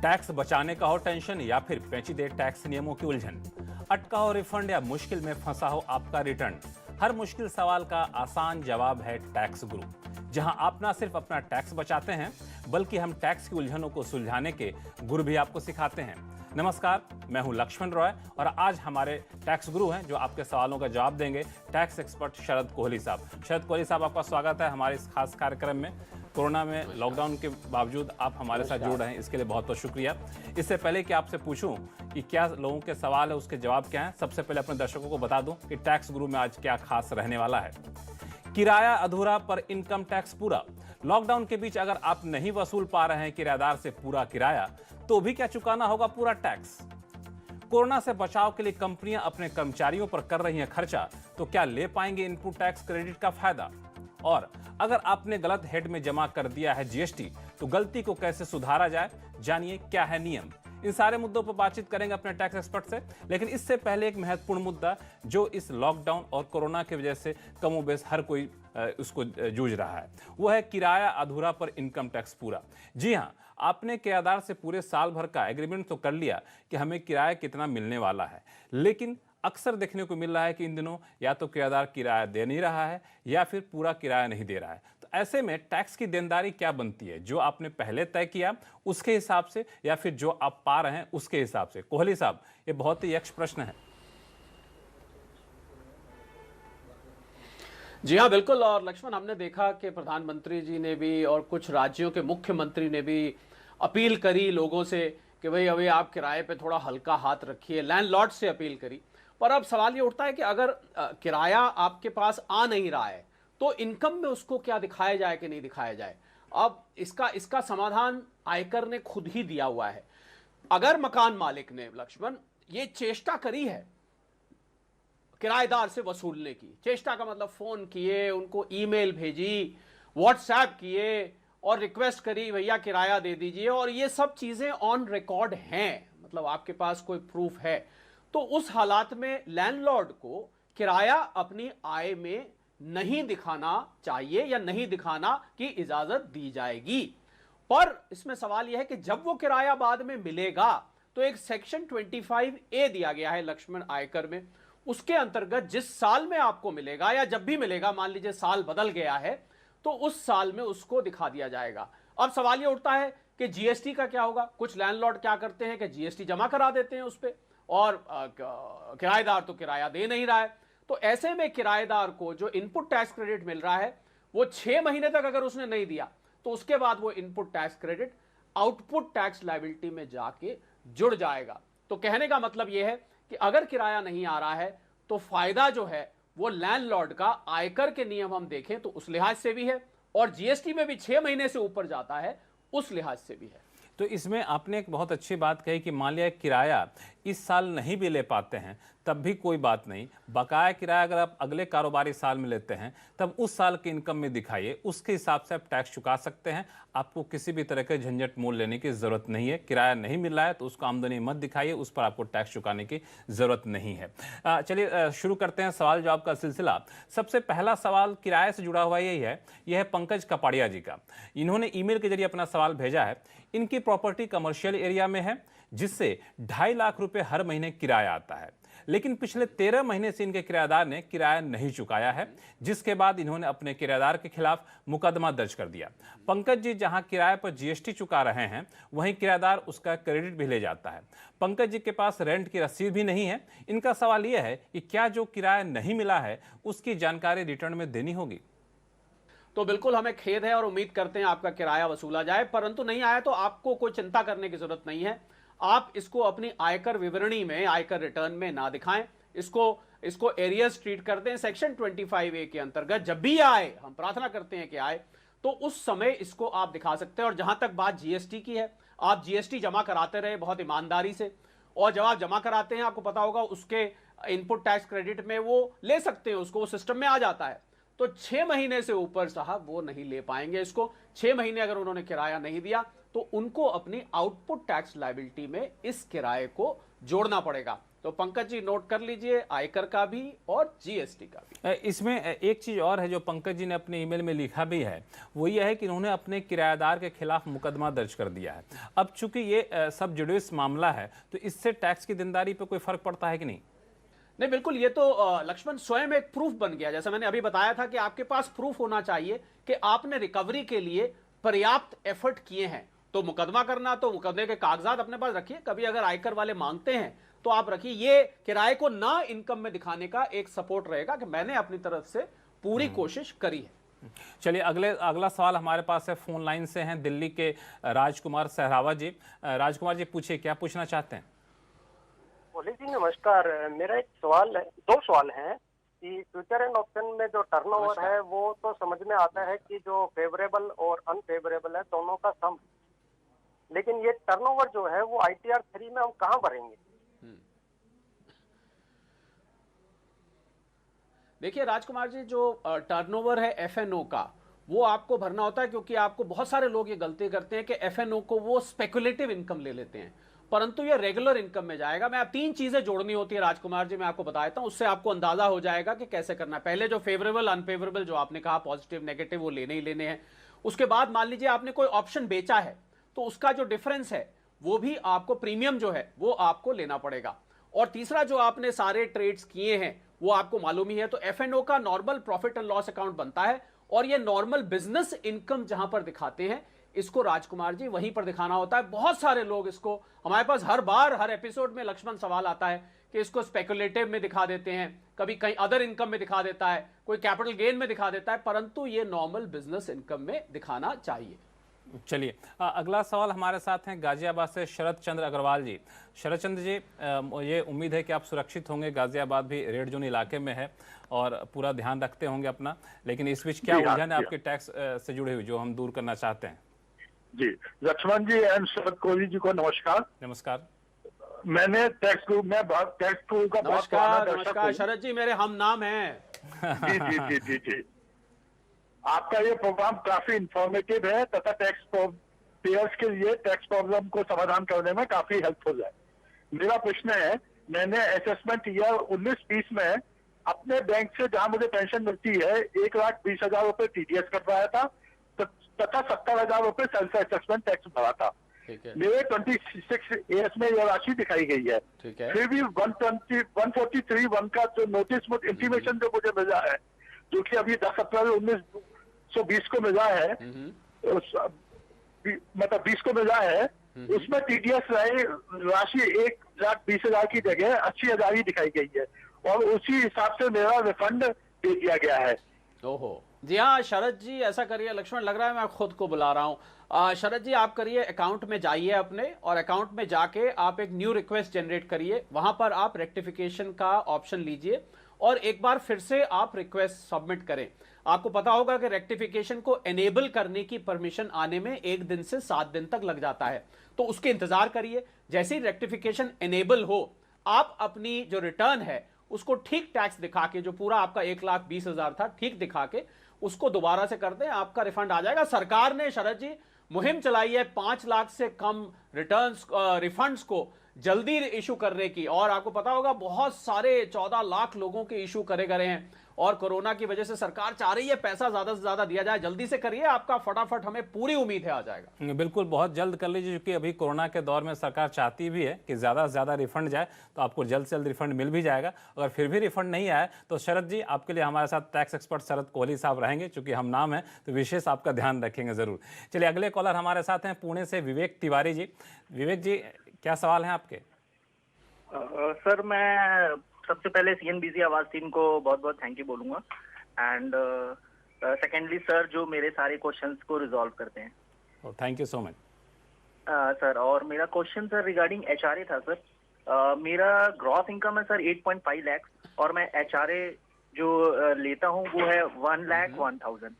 Tax बचाने का हो टेंशन या फिर पेचीदे टैक्स नियमों की उलझन, अटका हो रिफंड या मुश्किल में फंसा हो आपका रिटर्न, हर मुश्किल सवाल का आसान जवाब है टैक्स गुरु। जहां आप ना सिर्फ अपना टैक्स बचाते हैं बल्कि हम टैक्स की उलझनों को सुलझाने के गुर भी आपको सिखाते हैं। नमस्कार, मैं हूं लक्ष्मण रॉय और आज हमारे टैक्स गुरु हैं जो आपके सवालों का जवाब देंगे, टैक्स एक्सपर्ट शरद कोहली साहब। शरद कोहली साहब, आपका स्वागत है हमारे इस खास कार्यक्रम में। कोरोना में लॉकडाउन के बावजूद आप हमारे साथ जुड़ रहे हैं, इसके लिए बहुत बहुत शुक्रिया। इससे पहले कि आपसे पूछूं कि क्या लोगों के सवाल है, उसके जवाब क्या हैं, सबसे पहले अपने दर्शकों को बता दूं कि टैक्स गुरु में आज क्या खास रहने वाला है। किराया अधूरा पर इनकम टैक्स पूरा। लॉकडाउन के बीच अगर आप नहीं वसूल पा रहे हैं किराएदार से पूरा किराया, तो भी क्या चुकाना होगा पूरा टैक्स। कोरोना से बचाव के लिए कंपनियां अपने कर्मचारियों पर कर रही हैं खर्चा, तो क्या ले पाएंगे इनपुट टैक्स क्रेडिट का फायदा। और अगर आपने गलत हेड में जमा कर दिया है जीएसटी, तो गलती को कैसे सुधारा जाए, जानिए क्या है नियम। इन सारे मुद्दों पर बातचीत करेंगे अपने टैक्स एक्सपर्ट से। लेकिन इससे पहले एक महत्वपूर्ण मुद्दा जो इस लॉकडाउन और कोरोना की वजह से कमोबेश हर कोई उसको जूझ रहा है, वो है किराया अधूरा पर इनकम टैक्स पूरा। जी हाँ, आपने किराएदार से पूरे साल भर का एग्रीमेंट तो कर लिया कि हमें किराया कितना मिलने वाला है, लेकिन अक्सर देखने को मिल रहा है कि इन दिनों या तो किराएदार किराया दे नहीं रहा है या फिर पूरा किराया नहीं दे रहा है। तो ऐसे में टैक्स की देनदारी क्या बनती है, जो आपने पहले तय किया उसके हिसाब से या फिर जो आप पा रहे हैं उसके हिसाब से। कोहली साहब, ये बहुत ही यक्ष प्रश्न है। जी हाँ, बिल्कुल। और लक्ष्मण, हमने देखा कि प्रधानमंत्री जी ने भी और कुछ राज्यों के मुख्यमंत्री ने भी अपील करी लोगों से कि भाई अभी आप किराए पे थोड़ा हल्का हाथ रखिए, लैंडलॉर्ड से अपील करी। पर अब सवाल ये उठता है कि अगर किराया आपके पास आ नहीं रहा है तो इनकम में उसको क्या दिखाया जाए कि नहीं दिखाया जाए। अब इसका समाधान आयकर ने खुद ही दिया हुआ है। अगर मकान मालिक ने, लक्ष्मण, ये चेष्टा करी है किराएदार से वसूलने की, चेष्टा का मतलब फोन किए, उनको ईमेल भेजी, व्हाट्सएप किए और रिक्वेस्ट करी भैया किराया दे दीजिए, और ये सब चीजें ऑन रिकॉर्ड हैं, मतलब आपके पास कोई प्रूफ है, तो उस हालात में लैंडलॉर्ड को किराया अपनी आय में नहीं दिखाना चाहिए या नहीं दिखाना की इजाजत दी जाएगी। पर इसमें सवाल यह है कि जब वो किराया बाद में मिलेगा तो एक सेक्शन 25A दिया गया है लक्ष्मण आयकर में, उसके अंतर्गत जिस साल में आपको मिलेगा या जब भी मिलेगा, मान लीजिए साल बदल गया है, तो उस साल में उसको दिखा दिया जाएगा। अब सवाल यह उठता है कि जीएसटी का क्या होगा। कुछ लैंडलॉर्ड क्या करते हैं कि जीएसटी जमा करा देते हैं उस पर, और किराएदार तो किराया दे नहीं रहा है। तो ऐसे में किराएदार को जो इनपुट टैक्स क्रेडिट मिल रहा है वो 6 महीने तक अगर उसने नहीं दिया तो उसके बाद वो input tax credit output tax liability में जाके जुड़ जाएगा। तो कहने का मतलब यह है कि अगर किराया नहीं आ रहा है तो फायदा जो है वो लैंडलॉर्ड का आयकर के नियम हम देखें तो उस लिहाज से भी है, और जीएसटी में भी 6 महीने से ऊपर जाता है उस लिहाज से भी है। तो इसमें आपने एक बहुत अच्छी बात कही कि मान लिया किराया इस साल नहीं भी ले पाते हैं तब भी कोई बात नहीं, बकाया किराया अगर आप अगले कारोबारी साल में लेते हैं तब उस साल की इनकम में दिखाइए, उसके हिसाब से आप टैक्स चुका सकते हैं। आपको किसी भी तरह के झंझट मोल लेने की जरूरत नहीं है। किराया नहीं मिल रहा है तो उसको आमदनी मत दिखाइए, उस पर आपको टैक्स चुकाने की जरूरत नहीं है। चलिए शुरू करते हैं सवाल जवाब का सिलसिला। सबसे पहला सवाल किराए से जुड़ा हुआ यही है, यह है पंकज कपाड़िया जी का। इन्होंने ईमेल के जरिए अपना सवाल भेजा है। इनकी प्रॉपर्टी कमर्शियल एरिया में है जिससे 2.5 लाख रुपए हर महीने किराया आता है, लेकिन पिछले 13 महीने से इनके किराएदार ने किराया नहीं चुकाया है, जिसके बाद इन्होंने अपने किराएदार के खिलाफ मुकदमा दर्ज कर दिया। पंकज जी जहां किराए पर जीएसटी चुका रहे हैं वहीं किराएदार उसका क्रेडिट भी ले जाता है। पंकज जी के पास रेंट की रसीद भी नहीं है। इनका सवाल यह है कि क्या जो किराया नहीं मिला है उसकी जानकारी रिटर्न में देनी होगी। तो बिल्कुल हमें खेद है और उम्मीद करते हैं आपका किराया वसूला जाए, परंतु नहीं आया तो आपको कोई चिंता करने की जरूरत नहीं है। आप इसको अपनी आयकर विवरणी में, आयकर रिटर्न में ना दिखाएं, इसको एरियर्स ट्रीट करते हैं। सेक्शन 25A के अंतर्गत जब भी आए, हम प्रार्थना करते हैं कि आए, तो उस समय इसको आप दिखा सकते हैं। और जहां तक बात जीएसटी की है, आप जीएसटी जमा कराते रहे बहुत ईमानदारी से, और जब आप जमा कराते हैं आपको पता होगा उसके इनपुट टैक्स क्रेडिट में वो ले सकते हैं, उसको सिस्टम में आ जाता है। तो 6 महीने से ऊपर साहब वो नहीं ले पाएंगे इसको। 6 महीने अगर उन्होंने किराया नहीं दिया तो उनको अपनी आउटपुट टैक्स लायबिलिटी में इस किराए को जोड़ना पड़ेगा। तो पंकज जी नोट कर लीजिए, आयकर का भी और जीएसटी का भी। इसमें एक चीज और है जो पंकज जी ने अपने ईमेल में लिखा भी है, वो ये है कि उन्होंने अपने किराएदार के खिलाफ मुकदमा दर्ज कर दिया है। अब चूंकि ये सब जुडिस मामला है, तो इससे टैक्स की देनदारी पे कोई फर्क पड़ता है कि नहीं? नहीं, बिल्कुल, ये तो लक्ष्मण स्वयं एक प्रूफ बन गया। जैसा मैंने अभी बताया था कि आपके पास प्रूफ होना चाहिए कि आपने रिकवरी के लिए पर्याप्त एफर्ट किए हैं। तो मुकदमा करना, तो मुकदमे के कागजात अपने पास रखिए, कभी अगर आयकर वाले मांगते हैं तो आप रखिए। ये किराए को ना इनकम में दिखाने का एक सपोर्ट रहेगा कि मैंने अपनी तरफ से पूरी कोशिश करी है। चलिए, अगला सवाल हमारे पास है, फोन लाइन से हैं दिल्ली के राजकुमार सहरावत जी। राजकुमार जी पूछिए, क्या पूछना चाहते हैं? बोले जी नमस्कार। मेरा एक सवाल है, दो सवाल हैं कि फ्यूचर एंड ऑप्शन में जो टर्नओवर है वो तो समझ में आता है कि जो फेवरेबल और अनफेवरेबल है दोनों का सम, लेकिन ये टर्नओवर जो है वो ITR 3 में हम कहाँ भरेंगे? देखिए राजकुमार जी, जो टर्नओवर है एफएनओ का, वो आपको भरना होता है, क्योंकि आपको बहुत सारे लोग ये गलती करते हैं कि एफएनओ को वो स्पेकुलेटिव इनकम ले लेते हैं, परंतु ये रेगुलर इनकम में जाएगा। मैं आप तीन चीजें जोड़नी होती है राजकुमार जी, मैं आपको बता देता हूं, उससे आपको अंदाजा हो जाएगा कि कैसे करना है। पहले जो फेवरेबल अनफेवरेबल जो आपने कहा, पॉजिटिव नेगेटिव, वो लेने ही लेने हैं। उसके बाद मान लीजिए आपने कोई ऑप्शन बेचा है, तो उसका जो डिफरेंस है वो भी आपको, प्रीमियम जो है वो आपको लेना पड़ेगा। और तीसरा, जो आपने सारे ट्रेड्स किए हैं वो आपको मालूम ही है। तो एफएनओ का normal profit and loss account बनता है, और ये नॉर्मल बिजनेस इनकम जहां पर दिखाते हैं, इसको राजकुमार जी वहीं पर दिखाना होता है। बहुत सारे लोग इसको, हमारे पास हर बार हर एपिसोड में लक्ष्मण सवाल आता है कि इसको स्पेकुलेटिव में दिखा देते हैं, कभी कहीं अदर इनकम में दिखा देता है, कोई कैपिटल गेन में दिखा देता है, परंतु ये नॉर्मल बिजनेस इनकम में दिखाना चाहिए। चलिए, अगला सवाल हमारे साथ हैं गाजियाबाद से शरद चंद्र अग्रवाल जी। शरद चंद्र जी, ये उम्मीद है कि आप सुरक्षित होंगे, गाजियाबाद भी रेड जोन इलाके में है और पूरा ध्यान रखते होंगे अपना, लेकिन इस बीच क्या उलझन है आपके टैक्स से जुड़े हुए जो हम दूर करना चाहते हैं? जी, लक्ष्मण जी एंड शरद कोहली जी को नमस्कार। नमस्कार। मैंने टैक्स ग्रुप में टैक्स ग्रुप का बहुत नमस्कार शरद जी, मेरे हम नाम हैं। जी जी जी जी जी। आपका ये प्रोग्राम काफी इंफॉर्मेटिव है तथा टैक्स पेयर्स के लिए टैक्स प्रॉब्लम को समाधान करने में काफी हेल्पफुल है। मेरा प्रश्न है, मैंने असेसमेंट ईयर 19-20 में अपने बैंक से जहां मुझे पेंशन मिलती है 1,20,000 रुपए TDS कटवाया था तथा 70,000 रुपए सेल्फ असेसमेंट टैक्स भरा था। मेरे 26 ईयर्स में यह राशि दिखाई गई है। फिर भी 143(1) का जो नोटिस इंटीमेशन जो मुझे मिला है, जो कि अभी 10 अप्रैल 1920 को मिला है, मतलब 20 को मिला है, उसमें TDS राशि 1,20,000 की जगह 80,000 ही दिखाई गई है और उसी हिसाब से मेरा रिफंड दे दिया गया है। ओहो, जी हाँ शरद जी, ऐसा करिए। लक्ष्मण, लग रहा है मैं खुद को बुला रहा हूँ। शरद जी, आप करिए, अकाउंट में जाइए अपने, और अकाउंट में जाके आप एक न्यू रिक्वेस्ट जनरेट करिए। वहां पर आप रेक्टिफिकेशन का ऑप्शन लीजिए और एक बार फिर से आप रिक्वेस्ट सबमिट करें। आपको पता होगा कि रेक्टिफिकेशन को एनेबल करने की परमिशन आने में 1 दिन से 7 दिन तक लग जाता है, तो उसके इंतजार करिए। जैसे ही रेक्टिफिकेशन एनेबल हो, आप अपनी जो रिटर्न है उसको ठीक टैक्स दिखा के, जो पूरा आपका 1,20,000 था, ठीक दिखा के उसको दोबारा से कर दें, आपका रिफंड आ जाएगा। सरकार ने शरद जी मुहिम चलाई है 5 लाख से कम रिटर्न्स रिफंड्स को जल्दी इशू करने की, और आपको पता होगा बहुत सारे 14 लाख लोगों के इशू करे गए हैं, और कोरोना की वजह से सरकार चाह रही है पैसा ज्यादा से ज्यादा दिया जाए। जल्दी से करिए, आपका फटाफट, हमें पूरी उम्मीद है आ जाएगा। बिल्कुल, बहुत जल्द कर लीजिए, क्योंकि अभी कोरोना के दौर में सरकार चाहती भी है कि ज़्यादा से ज़्यादा रिफंड जाए, तो आपको जल्द से जल्द रिफंड मिल भी जाएगा। अगर फिर भी रिफंड नहीं आया तो शरद जी, आपके लिए हमारे साथ टैक्स एक्सपर्ट शरद कोहली साहब रहेंगे, चूंकि हम नाम है तो विशेष आपका ध्यान रखेंगे ज़रूर। चलिए, अगले कॉलर हमारे साथ हैं पुणे से विवेक तिवारी जी। विवेक जी, क्या सवाल है आपके? सर, मैं सबसे पहले CNBC आवाज टीम को बहुत बहुत थैंक यू बोलूंगा, एंड सेकेंडली सर, जो मेरे सारे क्वेश्चंस को रिजॉल्व करते हैं। Thank you so much sir. और मेरा क्वेश्चन सर रिगार्डिंग HRA था सर। मेरा ग्रॉस इनकम है सर 8.5 लाख, और मैं HRA जो लेता हूँ वो है 1,01,000।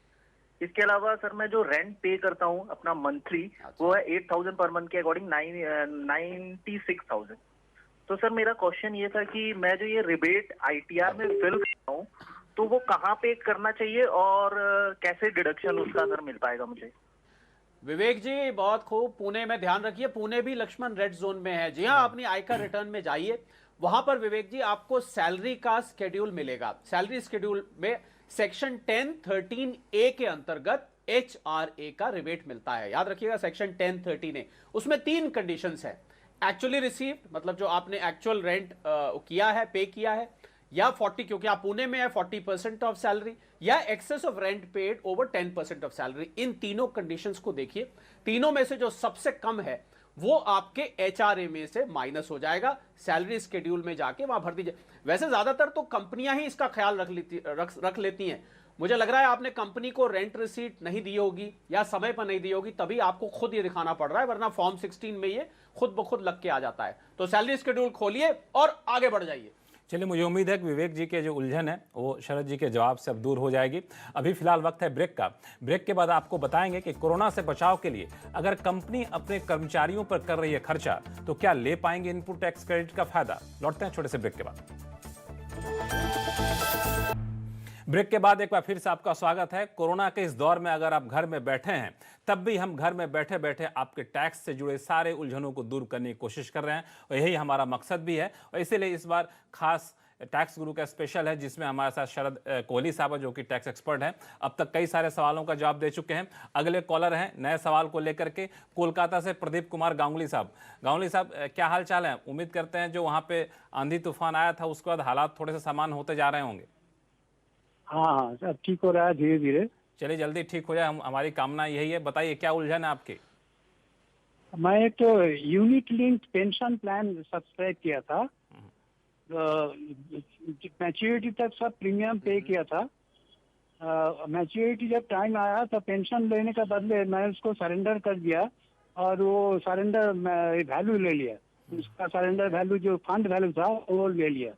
इसके अलावा सर, मैं जो रेंट पे करता हूँ अपना मंथली, वो है 8,000 पर मंथ के अकॉर्डिंग 96,000। तो सर, मेरा क्वेश्चन ये था कि मैं जो ये रिबेट ITR में फिल करता हूँ, तो वो कहाँ पे करना चाहिए और कैसे डिडक्शन उसका सर मिल पाएगा मुझे? विवेक जी, बहुत खूब। पुणे में ध्यान रखिए, पुणे भी लक्ष्मण रेड जोन में है। जी हाँ, अपनी आयकर रिटर्न में जाइए, वहां पर विवेक जी आपको सैलरी का स्केड्यूल मिलेगा। सैलरी स्केड्यूल में सेक्शन 10(13)(a) के अंतर्गत HRA का रिबेट मिलता है। याद रखिएगा सेक्शन 10(13)(a), उसमें 3 कंडीशंस है। एक्चुअली रिसीव्ड, मतलब जो आपने एक्चुअल रेंट किया है, पे किया है, या 40, क्योंकि आप पुणे में है, 40% ऑफ सैलरी, या excess of rent paid over 10% of salary. इन तीनों कंडीशंस को देखिए, तीनों में से जो सबसे कम है वो आपके HRA में से माइनस हो जाएगा, सैलरी स्केड्यूल में जाके वहां भर दीजिए। वैसे ज्यादातर तो कंपनियां ही इसका ख्याल रख लेती हैं। मुझे लग रहा है आपने कंपनी को रेंट रिसीट नहीं दी होगी या समय पर नहीं दी होगी, तभी आपको खुद ये दिखाना पड़ रहा है, वरना फॉर्म 16 में ये खुद ब खुद लग के आ जाता है। तो सैलरी शेड्यूल खोलिए और आगे बढ़ जाइए। चलिए, मुझे उम्मीद है कि विवेक जी के जो उलझन है वो शरद जी के जवाब से अब दूर हो जाएगी। अभी फिलहाल वक्त है ब्रेक का। ब्रेक के बाद आपको बताएंगे कि कोरोना से बचाव के लिए अगर कंपनी अपने कर्मचारियों पर कर रही है खर्चा तो क्या ले पाएंगे इनपुट टैक्स क्रेडिट का फायदा। लौटते हैं छोटे से ब्रेक के बाद। ब्रेक के बाद एक बार फिर से आपका स्वागत है। कोरोना के इस दौर में अगर आप घर में बैठे हैं तब भी हम घर में बैठे बैठे आपके टैक्स से जुड़े सारे उलझनों को दूर करने की कोशिश कर रहे हैं और यही हमारा मकसद भी है। और इसीलिए इस बार खास टैक्स गुरु का स्पेशल है, जिसमें हमारे साथ शरद कोहली साहब जो कि टैक्स एक्सपर्ट हैं, अब तक कई सारे सवालों का जवाब दे चुके हैं। अगले कॉलर हैं नए सवाल को लेकर के, कोलकाता से प्रदीप कुमार गांगुली साहब। गांगुली साहब, क्या हाल चाल है? उम्मीद करते हैं जो वहाँ पे आंधी तूफान आया था उसके बाद हालात थोड़े से सामान्य होते जा रहे होंगे। हाँ, सब ठीक हो रहा है धीरे धीरे। चलिए, जल्दी ठीक हो जाए, हमारी कामना यही है। बताइए क्या उलझन है आपकी? मैं एक तो unit linked pension plan subscribe किया था, मैच्योरिटी तक सब प्रीमियम पे किया था। मैच्योरिटी जब टाइम आया तो पेंशन लेने का बदले मैं उसको सरेंडर कर दिया और वो सरेंडर वैल्यू ले लिया, उसका सरेंडर वैल्यू जो फंड वैल्यू था वो ले लिया।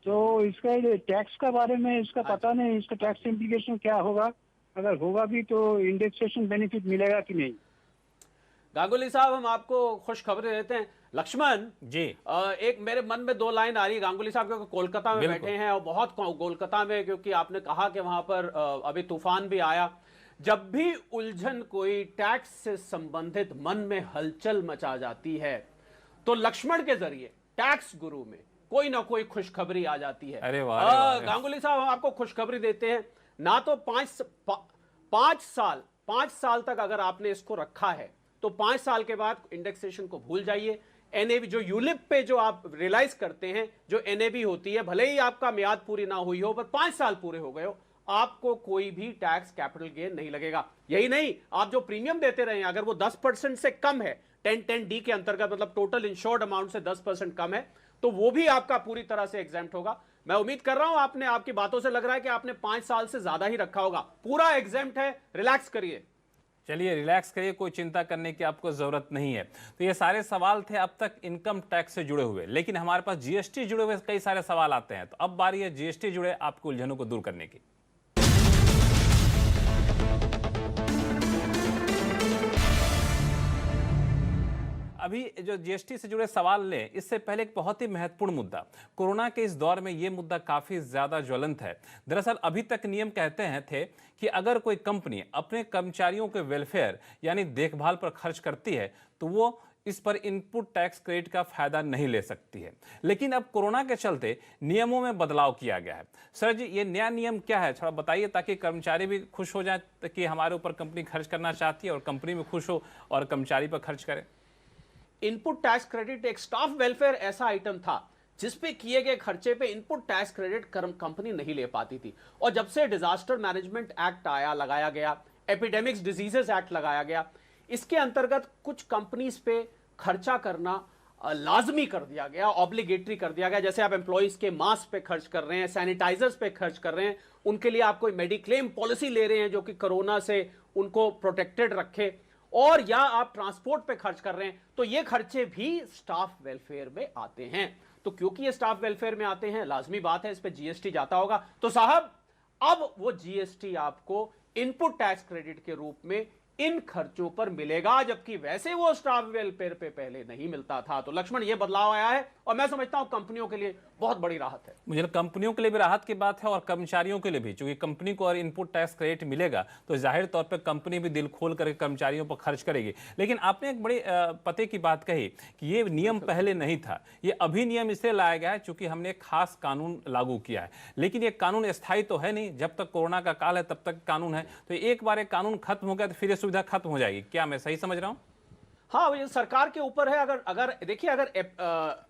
तो इसका टैक्स का बारे में इसका पता नहीं, इसका टैक्स इम्प्लीकेशन क्या होगा, अगर होगा भी तो इंडेक्सेशन बेनिफिट मिलेगा कि नहीं। गांगुली साहब, हम आपको खुशखबरी देते हैं। लक्ष्मण जी, एक मेरे मन में 2 लाइन आ रही है गांगुली साहब, क्योंकि कोलकाता में बैठे हैं और बहुत कोलकाता में, क्योंकि आपने कहा कि वहां पर अभी तूफान भी आया। जब भी उलझन कोई टैक्स से संबंधित मन में हलचल मचा जाती है तो लक्ष्मण के जरिए टैक्स गुरु में कोई ना कोई खुशखबरी आ जाती है। अरे वाह, गांगुली साहब, हम आपको खुशखबरी देते हैं ना। तो 5 साल तक अगर आपने इसको रखा है तो 5 साल के बाद इंडेक्सेशन को भूल जाइए। एनएबी जो यूलिप पे जो आप रियलाइज करते हैं, जो एनएबी होती है, भले ही आपका मियाद पूरी ना हुई हो पर 5 साल पूरे हो गए हो, आपको कोई भी टैक्स कैपिटल गेन नहीं लगेगा। यही नहीं, आप जो प्रीमियम देते रहे हैं अगर वो 10% से कम है, 10(10)(d) के अंतर्गत, मतलब टोटल इंश्योर्ड अमाउंट से 10% कम है, तो वो भी आपका पूरी तरह से एग्जेम्प्ट होगा। मैं उम्मीद कर रहा हूं आपने, आपकी बातों से लग रहा है कि आपने 5 साल से ज्यादा ही रखा होगा। पूरा एग्जेम्प्ट है, रिलैक्स करिए। चलिए रिलैक्स करिए, कोई चिंता करने की आपको जरूरत नहीं है। तो ये सारे सवाल थे अब तक इनकम टैक्स से जुड़े हुए, लेकिन हमारे पास जीएसटी जुड़े हुए कई सारे सवाल आते हैं। तो अब बारी है जीएसटी जुड़े आपके उलझनों को दूर करने की। अभी जो जीएसटी से जुड़े सवाल लें, इससे पहले एक बहुत ही महत्वपूर्ण मुद्दा, कोरोना के इस दौर में यह मुद्दा काफी ज्यादा ज्वलंत है। दरअसल अभी तक नियम कहते हैं थे कि अगर कोई कंपनी अपने कर्मचारियों के वेलफेयर यानी देखभाल पर खर्च करती है तो वो इस पर इनपुट टैक्स क्रेडिट का फायदा नहीं ले सकती है। लेकिन अब कोरोना के चलते नियमों में बदलाव किया गया है। सर जी, ये नया नियम क्या है, थोड़ा बताइए, ताकि कर्मचारी भी खुश हो जाए कि हमारे ऊपर कंपनी खर्च करना चाहती है और कंपनी भी खुश हो और कर्मचारी पर खर्च करे। इनपुट टैक्स क्रेडिट एक स्टाफ वेलफेयर ऐसा आइटम था जिसपे किए गए खर्चे पे इनपुट टैक्स क्रेडिट कंपनी नहीं ले पाती थी। और जब से डिजास्टर मैनेजमेंट एक्ट आया, लगाया गया, एपिडेमिक्स डिजीजेस एक्ट लगाया गया, इसके अंतर्गत कुछ कंपनीज पे खर्चा करना लाजमी कर दिया गया, ऑब्लिगेटरी कर दिया गया। जैसे आप एम्प्लॉइज के मास्क पे खर्च कर रहे हैं, सैनिटाइजर्स पे खर्च कर रहे हैं, उनके लिए आप कोई मेडिक्लेम पॉलिसी ले रहे हैं जो कि कोरोना से उनको प्रोटेक्टेड रखे, और या आप ट्रांसपोर्ट पे खर्च कर रहे हैं, तो ये खर्चे भी स्टाफ वेलफेयर में आते हैं। तो क्योंकि ये स्टाफ वेलफेयर में आते हैं, लाजमी बात है इस पे जीएसटी जाता होगा। तो साहब, अब वो जीएसटी आपको इनपुट टैक्स क्रेडिट के रूप में इन खर्चों पर मिलेगा, जबकि वैसे वो स्टाफ वेलफेयर पे पहले नहीं मिलता था। तो लक्ष्मण, ये बदलाव आया है और मैं समझता हूं कंपनियों के लिए बहुत बड़ी राहत है। मुझे लगता है कंपनियों के लिए भी राहत की बात है और कर्मचारियों के लिए भी, क्योंकि कंपनी को और इनपुट टैक्स क्रेडिट मिलेगा तो जाहिर तौर पर कंपनी भी दिल खोल करके कर्मचारियों पर खर्च करेगी। लेकिन आपने एक बड़े पते की बात कही कि ये नियम पहले नहीं था, ये अभी नियम इसलिए लाया गया है क्योंकि हमने एक खास कानून लागू किया है। लेकिन ये कानून स्थायी तो है नहीं, जब तक कोरोना का काल है तब तक कानून है। तो एक बार एक कानून खत्म हो गया तो फिर ये सुविधा खत्म हो जाएगी, क्या मैं सही समझ रहा हूं? हाँ, ये सरकार के ऊपर है। अगर देखिए, अगर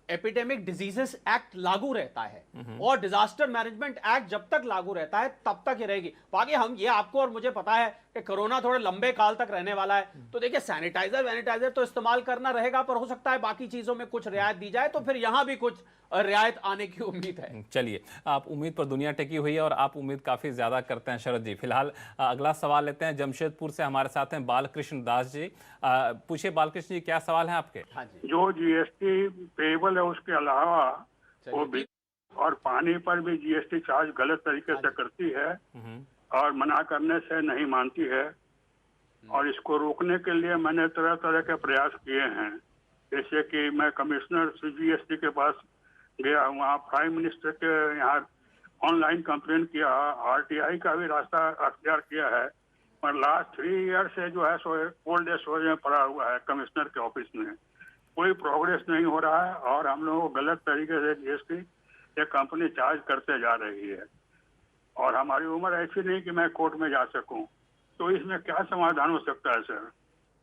एपिडेमिक डिजीजेस एक्ट लागू रहता है और डिजास्टर मैनेजमेंट एक्ट जब तक लागू रहता है तब तक ये रहेगी। बाकी हम ये आपको और मुझे पता है कि कोरोना थोड़े लंबे काल तक रहने वाला है, तो देखिए सैनिटाइजर तो इस्तेमाल करना रहेगा, पर हो सकता है बाकी चीजों में कुछ रियायत दी जाए, तो फिर यहां भी कुछ रियायत आने की उम्मीद है। चलिए, आप उम्मीद पर दुनिया टिकी हुई है और आप उम्मीद काफी ज्यादा करते हैं शरद जी। फिलहाल अगला सवाल लेते हैं। जमशेदपुर से हमारे साथ हैं बालकृष्ण दास जी। पूछिए बालकृष्ण जी, क्या सवाल है आपके? हाँ जी। जो जीएसटी पेएबल है उसके अलावा वो चलिए। और पानी पर भी जीएसटी चार्ज गलत तरीके से करती है और मना करने से नहीं मानती है, और इसको रोकने के लिए मैंने तरह तरह के प्रयास किए हैं। जैसे कि मैं कमिश्नर सीजीएसटी के पास गया, वहाँ प्राइम मिनिस्टर के यहाँ ऑनलाइन कंप्लेन किया, आरटीआई का भी रास्ता अख्तियार किया है, पर लास्ट 3 ईयर से जो है ओल्ड एज में पड़ा हुआ है कमिश्नर के ऑफिस में। कोई प्रोग्रेस नहीं हो रहा है और हम लोग गलत तरीके से जीएसटी ये कंपनी चार्ज करते जा रही है, और हमारी उम्र ऐसी नहीं कि मैं कोर्ट में जा सकूं। तो इसमें क्या समाधान हो सकता है सर?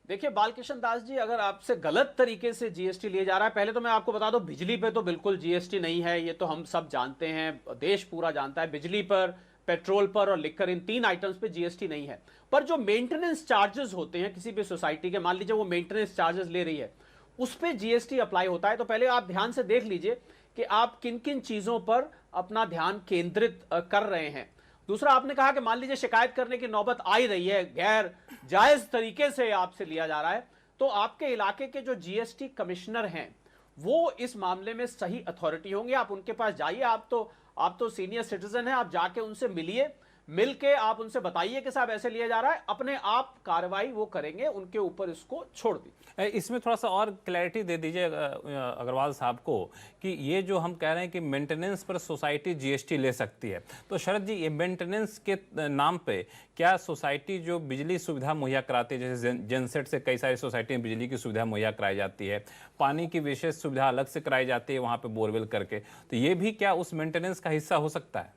देखिए बालकृष्ण दास जी, अगर आपसे गलत तरीके से जीएसटी लिया जा रहा है, पहले तो मैं आपको बता दूं, बिजली पे तो बिल्कुल जीएसटी नहीं है, ये तो हम सब जानते हैं, देश पूरा जानता है। बिजली पर, पेट्रोल पर और लिकर, इन 3 आइटम्स पे जीएसटी नहीं है। पर जो मेंटेनेंस चार्जेस होते हैं किसी भी सोसाइटी के, मान लीजिए वो मेंटेनेंस चार्जेस ले रही है, उस पर जीएसटी अप्लाई होता है। तो पहले आप ध्यान से देख लीजिए कि आप किन किन चीजों पर अपना ध्यान केंद्रित कर रहे हैं। दूसरा, आपने कहा कि मान लीजिए शिकायत करने की नौबत आ ही रही है, गैर जायज तरीके से आपसे लिया जा रहा है, तो आपके इलाके के जो जीएसटी कमिश्नर हैं वो इस मामले में सही अथॉरिटी होंगे। आप उनके पास जाइए, आप तो सीनियर सिटीजन हैं, आप जाके उनसे मिलिए, मिलके आप उनसे बताइए कि साहब ऐसे लिया जा रहा है, अपने आप कार्रवाई वो करेंगे, उनके ऊपर इसको छोड़ दीजिए। इसमें थोड़ा सा और क्लैरिटी दे दीजिए अग्रवाल साहब को कि ये जो हम कह रहे हैं कि मेंटेनेंस पर सोसाइटी जीएसटी ले सकती है, तो शरद जी ये मेंटेनेंस के नाम पे क्या सोसाइटी जो बिजली सुविधा मुहैया कराती है, जैसे जेनसेट से कई सारी सोसाइटी में बिजली की सुविधा मुहैया कराई जाती है, पानी की विशेष सुविधा अलग से कराई जाती है वहाँ पर बोरवेल करके, तो ये भी क्या उस मेंटेनेंस का हिस्सा हो सकता है?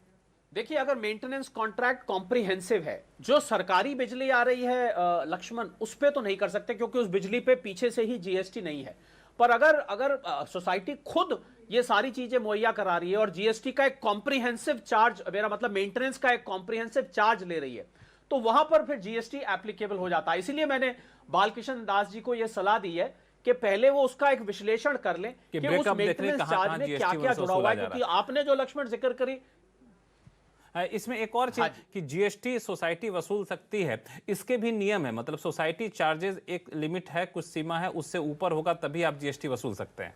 देखिए, अगर मेंटेनेंस कॉन्ट्रैक्ट कॉम्प्रिहेंसिव है, जो सरकारी बिजली आ रही है लक्ष्मण, उस पे तो नहीं कर सकते क्योंकि उस बिजली पे पीछे से ही जीएसटी नहीं है। पर अगर सोसाइटी खुद ये सारी चीजें मुहैया करा रही है और जीएसटी का एक कॉम्प्रिहेंसिव चार्ज, मेरा मतलब मेंटेनेंस का एक कॉम्प्रिहेंसिव चार्ज ले रही है, तो वहां पर फिर जीएसटी एप्लीकेबल हो जाता है। इसीलिए मैंने बालकृष्ण दास जी को यह सलाह दी है कि पहले वो उसका एक विश्लेषण कर लें कि उस मेंटेनेंस चार्ज में क्या क्या जुड़ा हुआ है, क्योंकि आपने जो लक्ष्मण जिक्र करी, इसमें एक और चीज कि जीएसटी सोसाइटी वसूल सकती है, इसके भी नियम है, मतलब सोसाइटी चार्जेस एक लिमिट है, कुछ सीमा है, उससे ऊपर होगा तभी आप जीएसटी वसूल सकते हैं।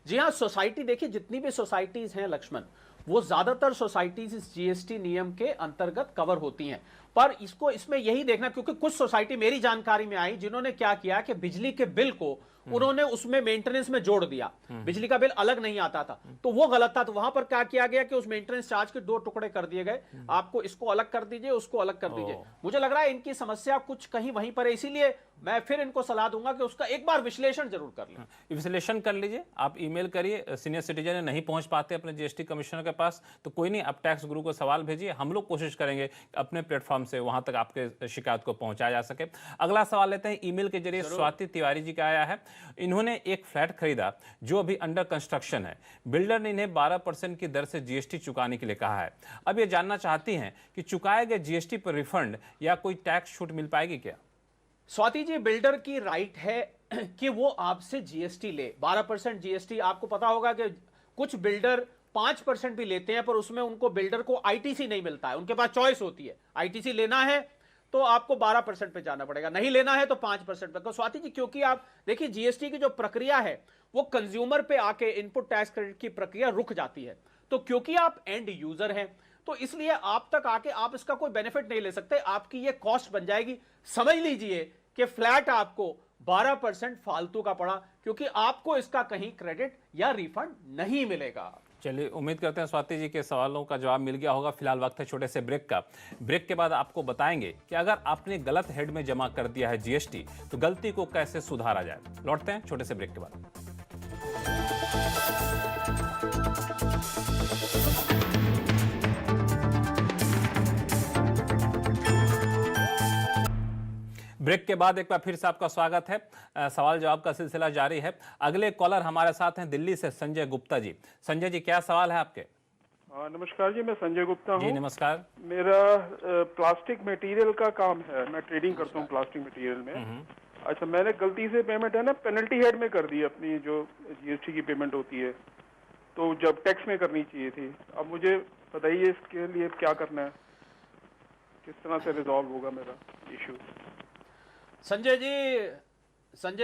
जी हाँ, सोसाइटी देखिए, जितनी भी सोसाइटीज हैं लक्ष्मण, वो ज्यादातर सोसाइटीज इस जीएसटी नियम के अंतर्गत कवर होती हैं। पर इसमें यही देखना, क्योंकि कुछ सोसाइटी मेरी जानकारी में आई जिन्होंने क्या किया कि बिजली के बिल को उन्होंने उसमें मेंटेनेंस में जोड़ दिया, बिजली का बिल अलग नहीं आता था, तो वो गलत था। तो वहां पर क्या किया गया कि उस मेंटेनेंस चार्ज के 2 टुकड़े कर दिए गए, आपको इसको अलग कर दीजिए, उसको अलग कर दीजिए। मुझे लग रहा है इनकी समस्या कुछ कहीं वहीं पर है, इसीलिए मैं फिर इनको सलाह दूंगा कि उसका एक बार विश्लेषण जरूर कर लें। विश्लेषण कर लीजिए, आप ईमेल करिए, सीनियर सिटीजन नहीं पहुंच पाते अपने जीएसटी कमिश्नर के पास तो कोई नहीं, आप टैक्स गुरु को सवाल भेजिए, हम लोग कोशिश करेंगे अपने प्लेटफॉर्म से वहां तक आपके शिकायत को पहुंचाया जा सके। अगला सवाल लेते हैं, ईमेल के जरिए स्वाति तिवारी जी का आया है। इन्होंने एक फ्लैट खरीदा जो अभी अंडर कंस्ट्रक्शन है, बिल्डर ने इन्हें 12% की दर से जीएसटी चुकाने के लिए कहा है। अब ये जानना चाहती हैं कि चुकाए गए जीएसटी पर रिफंड या कोई टैक्स छूट मिल पाएगी क्या? स्वाति जी, बिल्डर की राइट है कि वो आपसे जीएसटी ले। 12% जीएसटी, आपको पता होगा कि कुछ बिल्डर 5% भी लेते हैं, पर उसमें उनको बिल्डर को आईटीसी नहीं मिलता है, उनके पास चॉइस होती है, आईटीसी लेना है तो आपको 12% पे जाना पड़ेगा, नहीं लेना है तो 5% पे। तो स्वाति जी, क्योंकि आप देखिए जीएसटी की जो प्रक्रिया है वो कंज्यूमर पे आके इनपुट टैक्स क्रेडिट की प्रक्रिया रुक जाती है, तो क्योंकि आप एंड यूजर हैं, तो इसलिए आप तक आके आप इसका कोई बेनिफिट नहीं ले सकते, आपकी ये कॉस्ट बन जाएगी। समझ लीजिए कि फ्लैट आपको 12% फालतू का पड़ा, क्योंकि आपको इसका कहीं क्रेडिट या रिफंड नहीं मिलेगा। चलिए, उम्मीद करते हैं स्वाति जी के सवालों का जवाब मिल गया होगा। फिलहाल वक्त है छोटे से ब्रेक का। ब्रेक के बाद आपको बताएंगे कि अगर आपने गलत हेड में जमा कर दिया है जीएसटी तो गलती को कैसे सुधारा जाए। लौटते हैं छोटे से ब्रेक के बाद। ब्रेक के बाद एक बार फिर से आपका स्वागत है। सवाल जवाब का सिलसिला जारी है। अगले कॉलर हमारे साथ हैं दिल्ली से संजय गुप्ता जी। संजय जी, क्या सवाल है आपके? नमस्कार जी, मैं संजय गुप्ता हूँ। जी नमस्कार। मेरा प्लास्टिक मटेरियल का काम है, मैं ट्रेडिंग करता हूँ प्लास्टिक मटेरियल में। अच्छा, मैंने गलती से पेमेंट है ना पेनल्टी हेड में कर दी, अपनी जो जीएसटी की पेमेंट होती है, तो जब टैक्स में करनी चाहिए थी। अब मुझे बताइए इसके लिए क्या करना है, किस तरह से रिजॉल्व होगा मेरा इशू। संजय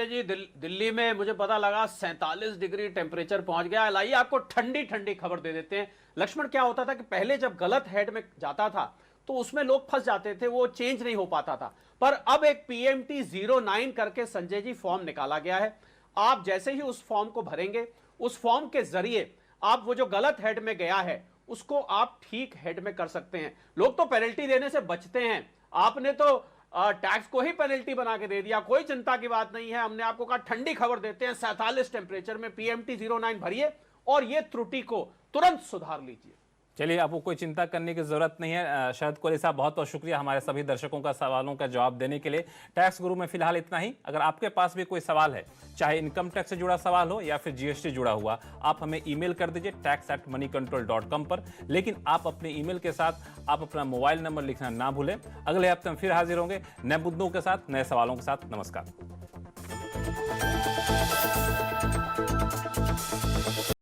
जी दिल्ली में मुझे पता लगा 47 डिग्री टेम्परेचर पहुंच गया। लाइए आपको ठंडी ठंडी खबर दे देते हैं। लक्ष्मण, क्या होता था कि पहले जब गलत हेड में जाता था तो उसमें लोग फंस जाते थे, वो चेंज नहीं हो पाता था। पर अब एक PMT 09 करके संजय जी फॉर्म निकाला गया है। आप जैसे ही उस फॉर्म को भरेंगे, उस फॉर्म के जरिए आप वो जो गलत हेड में गया है उसको आप ठीक हेड में कर सकते हैं। लोग तो पेनल्टी देने से बचते हैं, आपने तो टैक्स को ही पेनल्टी बना के दे दिया। कोई चिंता की बात नहीं है। हमने आपको कहा ठंडी खबर देते हैं, 47 टेम्परेचर में PMT 09 भरिए और ये त्रुटि को तुरंत सुधार लीजिए। चलिए, आपको कोई चिंता करने की जरूरत नहीं है। शरद कोहली साहब, बहुत बहुत शुक्रिया हमारे सभी दर्शकों का सवालों का जवाब देने के लिए। टैक्स गुरु में फिलहाल इतना ही। अगर आपके पास भी कोई सवाल है, चाहे इनकम टैक्स से जुड़ा सवाल हो या फिर जीएसटी जुड़ा हुआ, आप हमें ईमेल कर दीजिए tax@moneycontrol.com पर। लेकिन आप अपने ईमेल के साथ आप अपना मोबाइल नंबर लिखना ना भूलें। अगले हफ्ते हम फिर हाजिर होंगे नए मुद्दों के साथ, नए सवालों के साथ। नमस्कार।